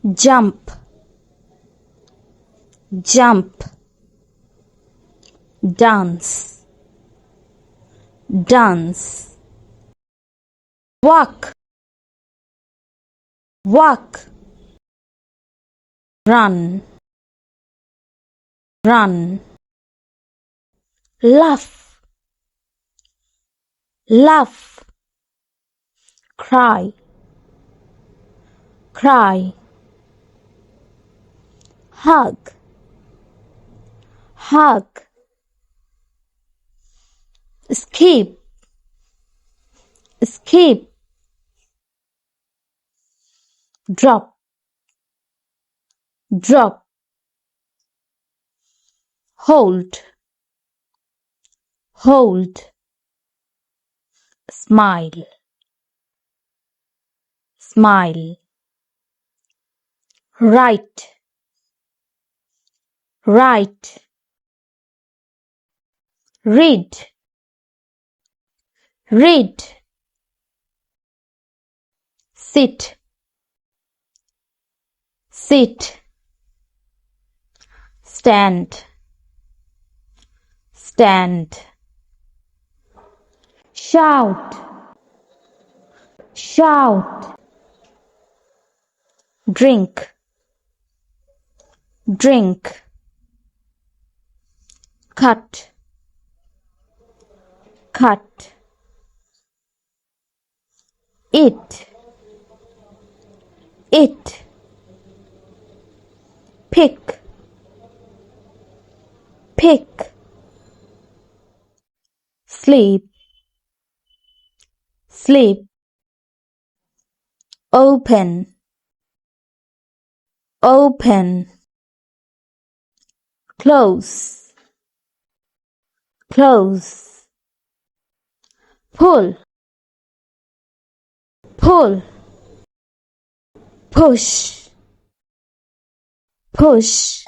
jump, jump, dance, dance, walk, walk, run, run, laugh, laugh, cry, cry, hug, hug, escape, escape, drop, drop, hold, hold, smile, smile, write, write, read, read, sit, sit, stand, stand, shout, shout, drink, drink, cut, cut, eat, eat, pick, pick, sleep, sleep, open, open, close, close, pull, pull, push, push,